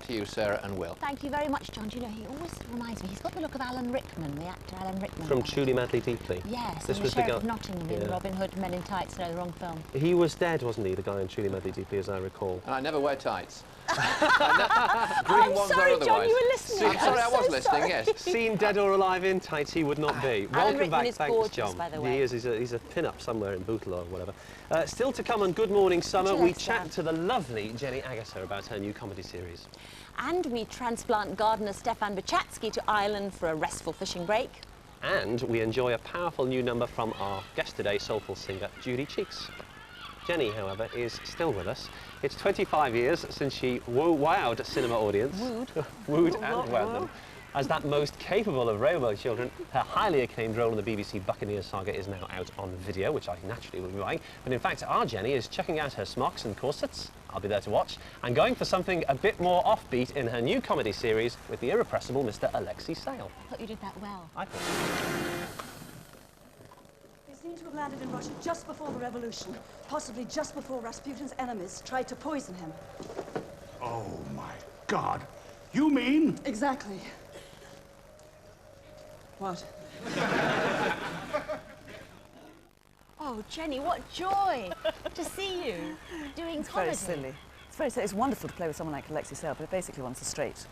to you, Sarah and Will. Thank you very much, John. Do you know, he always reminds me, he's got the look of Alan Rickman, the actor Alan Rickman. From Truly Madly Deeply? Yes, this and was the the Sheriff guy. of Nottingham in Robin Hood, Men in Tights, no, the wrong film. He was dead, wasn't he, the guy in Truly Madly Deeply, as I recall? And I never wear tights. I'm sorry, John, you were listening. I'm sorry, I was listening, yes. Seen dead or alive in tights, he would not be. Welcome back, thanks, gorgeous, John. by the way. He is, he's a pin-up somewhere in Bootle or whatever. Still to come on Good Morning Summer, we chat to the lovely Jenny Agutter about her new comedy series. And we transplant gardener Stefan Bachatsky to Ireland for a restful fishing break. And we enjoy a powerful new number from our guest today, soulful singer Judy Cheeks. Jenny, however, is still with us. It's 25 years since she wowed a cinema audience. Wooed and wowed them. As that most capable of railway children, her highly acclaimed role in the BBC Buccaneers saga is now out on video, which I naturally will be buying. But in fact, our Jenny is checking out her smocks and corsets, I'll be there to watch, and going for something a bit more offbeat in her new comedy series with the irrepressible Mr. Alexei Sayle. I thought you did that well. I thought. They seem to have landed in Russia just before the revolution, possibly just before Rasputin's enemies tried to poison him. Oh, my God. You mean? Exactly. What? Oh, Jenny, what joy to see you doing comedy. Very silly. It's very silly. It's wonderful to play with someone like Alexei Sayle, but it basically wants a straight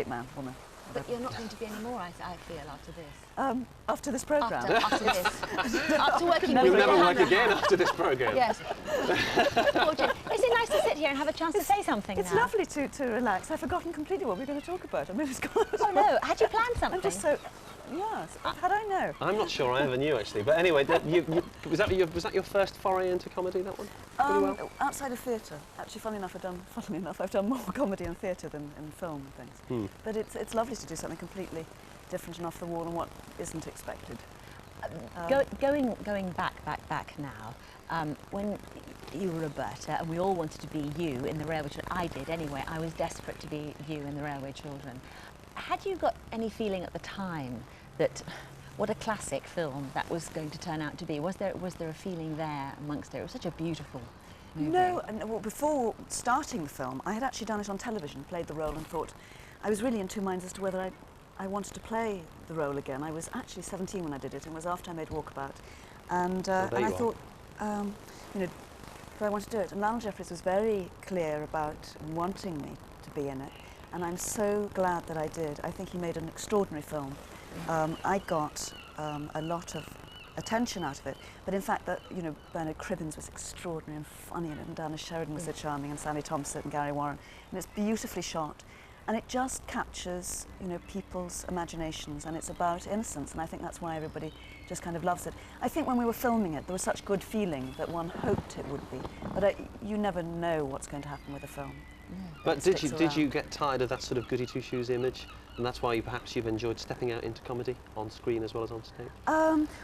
man, woman. But you're not going to be any more, I feel, after this. After this programme? After this. After working with We'll never work again after this programme. Yes. Oh, Jenny, is it nice to sit here and have a chance to say something It's now? lovely to relax. I've forgotten completely what we were going to talk about. I mean, it's gone. Oh, no. Had you planned something? I'm just so... Yes. How'd I know? I'm not sure I ever knew, actually. But anyway, was that your first foray into comedy, that one? Pretty well? Outside of theatre. Actually, funnily enough, I've done more comedy in theatre than in film and things. But it's lovely to do something completely different and off the wall and what isn't expected. Going back now, when you were Roberta and we all wanted to be you in the Railway Children, I did anyway, I was desperate to be you in the Railway Children. Had you got any feeling at the time that what a classic film that was going to turn out to be? Was there a feeling there amongst it? It was such a beautiful movie. No, and well, before starting the film, I had actually done it on television, played the role and thought, I was really in two minds as to whether I wanted to play the role again. I was actually 17 when I did it, and it was after I made Walkabout. And I thought, you know, do I want to do it? And Lionel Jeffries was very clear about wanting me to be in it. And I'm so glad that I did. I think he made an extraordinary film. I got a lot of attention out of it, but in fact, Bernard Cribbins was extraordinary and funny, and Dana Sheridan was so charming, and Sally Thompson and Gary Warren, and it's beautifully shot, and it just captures, people's imaginations, and it's about innocence, and I think that's why everybody just kind of loves it. I think when we were filming it, there was such good feeling that one hoped it would be, but you never know what's going to happen with a film. But did you get tired of that sort of goody two-shoes image, and that's why perhaps you've enjoyed stepping out into comedy on screen as well as on stage?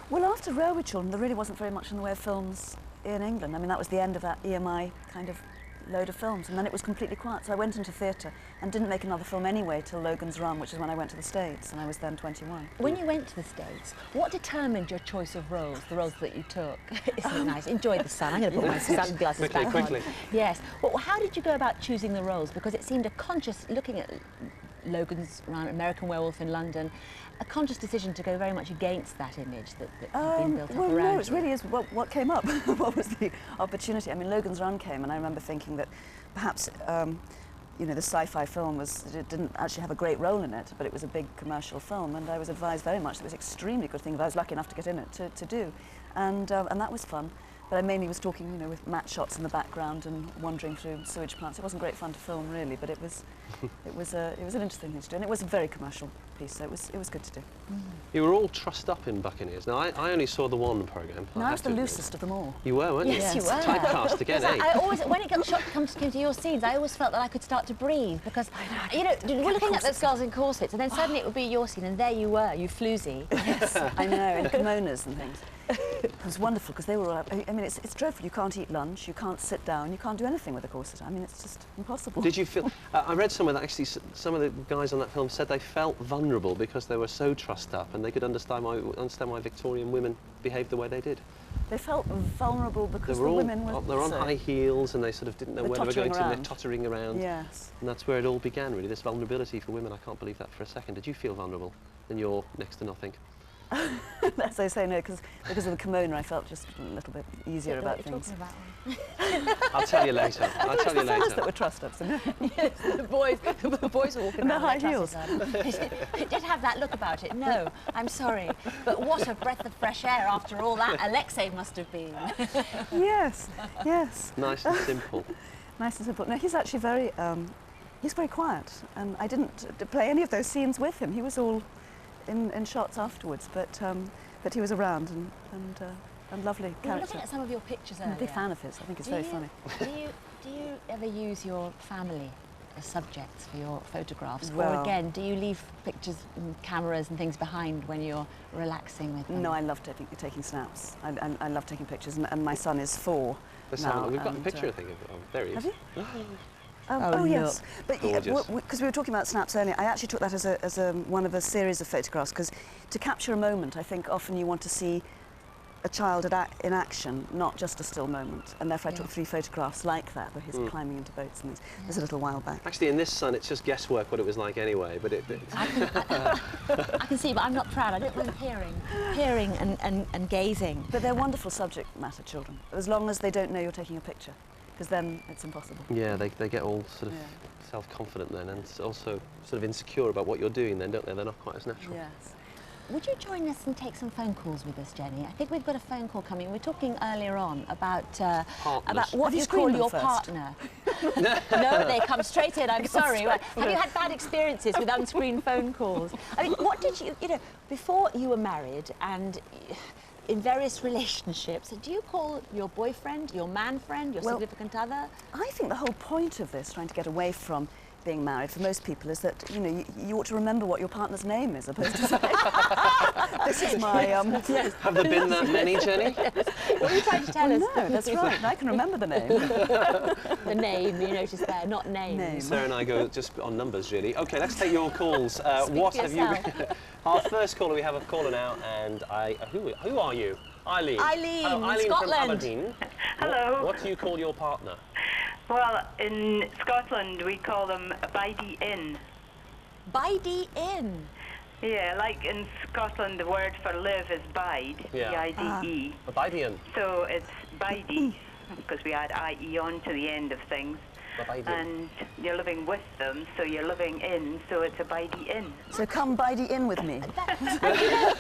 Well, after Railway Children, there really wasn't very much in the way of films in England. I mean, that was the end of that EMI kind of load of films, and then it was completely quiet. So I went into theatre and didn't make another film anyway till Logan's Run, which is when I went to the States, and I was then 21. When you went to the States, what determined your choice of roles, the roles that you took? Isn't it nice? Enjoy the sun. I'm going to put my sunglasses back on. Yes. Well, how did you go about choosing the roles? Because it seemed a conscious, looking at Logan's Run, American Werewolf in London, a conscious decision to go very much against that image that had been built up around no, you. it really is what came up. What was the opportunity? I mean, Logan's Run came, and I remember thinking that perhaps, the sci-fi film it didn't actually have a great role in it, but it was a big commercial film, and I was advised very much that it was an extremely good thing that I was lucky enough to get in it to do, and that was fun. But I mainly was talking, with matte shots in the background and wandering through sewage plants. It wasn't great fun to film, really, but it was an interesting thing to do, and it was a very commercial piece, so it was good to do. You were all trussed up in Buccaneers. Now, I only saw the one programme. No, I was the loosest of them all. You were, weren't you? Yes, you were. Typecast again, eh? I always, when it came to your scenes, I always felt that I could start to breathe, because, we're looking at those girls in corsets, and then suddenly it would be your scene, and there you were, you floozy. Yes, I know, in kimonos and things. It was wonderful, because they were all, I mean, it's dreadful. You can't eat lunch, you can't sit down, you can't do anything with a corset. I mean, it's just impossible. Did you feel... I read somewhere that actually some of the guys on that film said they felt vulnerable because they were so trussed up, and they could understand why Victorian women behaved the way they did. They felt vulnerable because the women were they're on so- high heels and they sort of didn't know They're where they were going tottering to. They're around. tottering around. Yes. And that's where it all began, really, this vulnerability for women. I can't believe that for a second. Did you feel vulnerable in your next to nothing? As I say, no, because of the kimono, I felt just a little bit easier about What you're things. talking about. I'll tell you later. I'll tell you The fellas that later. were trussed up, so no. Yes, the boys were walking And the around high with their trousers on. It did have that look about it. No, I'm sorry, but what a breath of fresh air after all that Alexei must have been. Yes, yes. Nice and simple. Nice and simple. No, he's actually he's very quiet, and I didn't play any of those scenes with him. He was all in shots afterwards, but he was around and lovely We were character. looking at some of your pictures I'm earlier. a big fan of his. I think it's Do very you- funny. Do you ever use your family as subjects for your photographs? Or Well- again, do you leave pictures and cameras and things behind when you're relaxing with them? No, I love taking snaps. I love taking pictures, and my son is 4 Let's have a now. look. We've got a and, picture, I think. There he is. Have you? Oh, Oh yes, look. but Gorgeous. because we were talking about snaps earlier, I actually took that as one of a series of photographs, because to capture a moment, I think often you want to see a child in action, not just a still moment, and therefore I took 3 photographs like that, where he's climbing into boats and things. There's a little while back. Actually, in this sun, it's just guesswork what it was like anyway, but I can see, but I'm not proud. I don't mind peering and gazing. But they're wonderful subject matter children, as long as they don't know you're taking a picture, because then it's impossible. yeah, they get all sort of self-confident then, and also sort of insecure about what you're doing then, don't they? They're not quite as natural. Yes. Would you join us and take some phone calls with us, Jenny? I think we've got a phone call coming. We were talking earlier on about what Have you you call screened them your first? partner. No, they come straight in. I'm sorry. Have you had bad experiences with unscreened phone calls? I mean, what did you know, before you were married and in various relationships, do you call your boyfriend, your man friend, your Well, significant other? I think the whole point of this, trying to get away from being married for most people, is that you ought to remember what your partner's name is, opposed to saying, "This is my." Yes. Have there been that many, Jenny? What are you trying to tell us? No, that's right. I can remember the name. The name, you noticed there, not names. Name. Sarah and I go just on numbers, really. Okay, let's take your calls. Speak What for have you? yourself. Our first caller, we have a caller now, and who are you? Eileen. Eileen, Hello, Eileen Scotland. from Aberdeen. Hello. What do you call your partner? Well, in Scotland we call them bidey in. Bidey in. Yeah, like in Scotland the word for live is bide, Yeah. B-I-D-E. Aberdeen. So it's bidey, because we add I-E on to the end of things. Aberdeen. And you're living with them, so you're living in, so it's a bidey in. So come bidey in with me.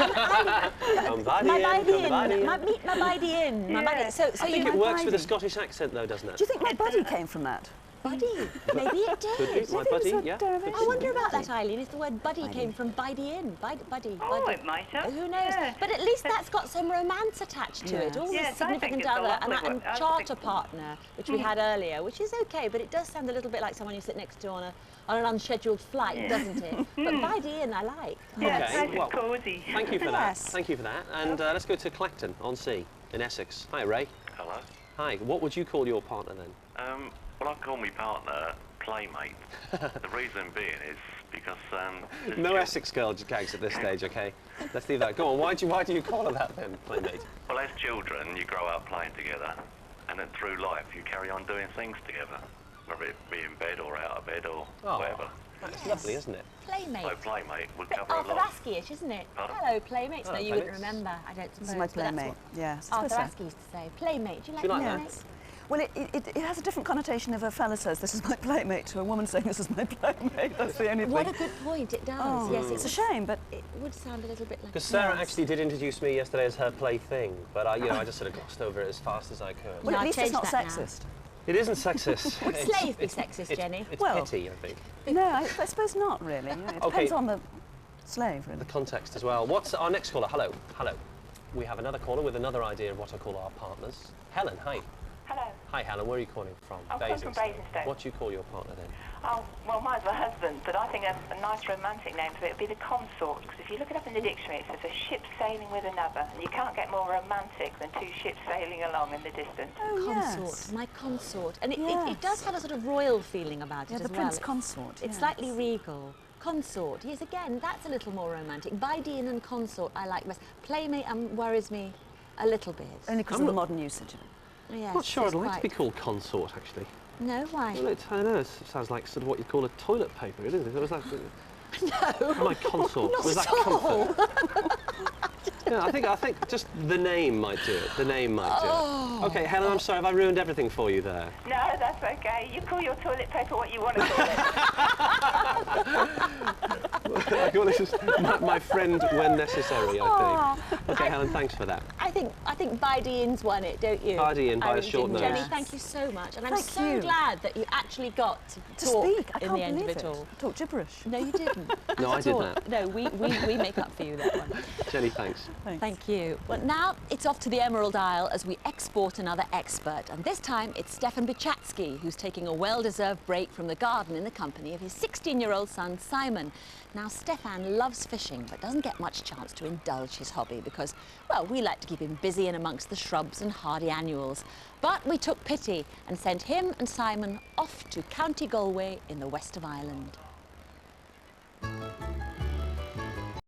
Come My Aberdeen, bidey come in. Aberdeen. Meet my bidey in. My Yeah. bidey. So I think you it works with a bidey. Scottish accent, though, doesn't it? Do you think my buddy came from that? buddy. Maybe it Could be, did. my Maybe it was buddy, a yeah. derivation. I wonder about that, Eileen, if the word buddy came from bidey in. Buddy. Oh, it might have. Who knows? Yeah. But at least that's got some romance attached to it. Yes. All this Yes, I think significant it's a other and, lovely and word. I charter think- partner, which we had earlier, which is okay, but it does sound a little bit like someone you sit next to on an unscheduled flight, doesn't it? But bidey in, I like. Yeah, Okay, it's nice well, and cosy. Thank you for that. Yes. Thank you for that. And let's go to Clacton on Sea in Essex. Hi, Ray. Hello. Hi. What would you call your partner then? Well, I call my partner Playmate. The reason being is because there's No chil- Essex girl gags at this stage, okay? Let's leave that. Go on. Why do you call her that then, Playmate? Well, as children, you grow up playing together, and then through life, you carry on doing things together, whether it be in bed or out of bed or Oh. whatever. That's lovely, isn't it? Playmate. So Playmate would Bit cover a Arthur lot. Asky-ish, isn't it? Pardon? Hello, playmates. Hello, No, you wouldn't playmates. remember, I don't suppose. This is my but that's playmate. what Yes. Arthur suppose Asky used to say. Playmate. Do you like Do you like that? playmates? Well, it has a different connotation if a fella says, "This is my playmate," to a woman saying, "This is my playmate." That's the only What thing. a good point. It does. Oh, Yes, it's a shame, but It would sound a little bit like. Because Sarah Yes. actually did introduce me yesterday as her plaything, but I just sort of glossed over it as fast as I could. well, No, at I've least it's changed not that now. sexist. It isn't sexist. Would It's- slave be it's- sexist, it's- Jenny? It's Well- pity, I think. No, I suppose not really. You know, it Okay. depends on the slave, really. The context as well. What's our next caller? Hello. We have another caller with another idea of what to call our partners. Helen, hi. Hello. Hi, Helen. Where are you calling from? I'm calling from Basingstoke. What do you call your partner then? Oh, well, mine's my husband, but I think a nice romantic name for it would be the consort, because if you look it up in the dictionary, it says a ship sailing with another, and you can't get more romantic than two ships sailing along in the distance. Oh, Consort, yes. my consort. And it Yes. does have a sort of royal feeling about Yeah, it the as well. prince consort. It's yes. slightly regal. Consort, yes, again, that's a little more romantic. Bideen and consort, I like best. Playmate worries me A little bit. Only because of the modern usage of it. Yes, I'm not sure I'd it's like to quite- be called consort, actually. No, why? Well, I know, it sounds like sort of what you call a toilet paper, isn't it? Was that... No. My consort. Not Was that at all. comfort? Yeah, I think just the name might do it. The name might do it. Okay, Helen, I'm sorry, have I ruined everything for you there? No, that's okay. You call your toilet paper what you want to call it. Well, this is my friend when necessary, I think. Okay, Helen, thanks for that. I think Bideen's won it, don't you? Bideen by I a really short do. notice. Jenny, thank you so much. And I'm Thank so you. glad that you actually got to talk Speak. I in can't the end of believe it all. Talk gibberish. No, you didn't. No, I At did all. that. No, we make up for you that one. Jenny, thanks. Thanks. Thank you. Well, now it's off to the Emerald Isle as we export another expert. And this time it's Stefan Bichatsky, who's taking a well-deserved break from the garden in the company of his 16-year-old son, Simon. Now, Stefan loves fishing, but doesn't get much chance to indulge his hobby because, well, we like to keep him busy in amongst the shrubs and hardy annuals. But we took pity and sent him and Simon off to County Galway in the west of Ireland.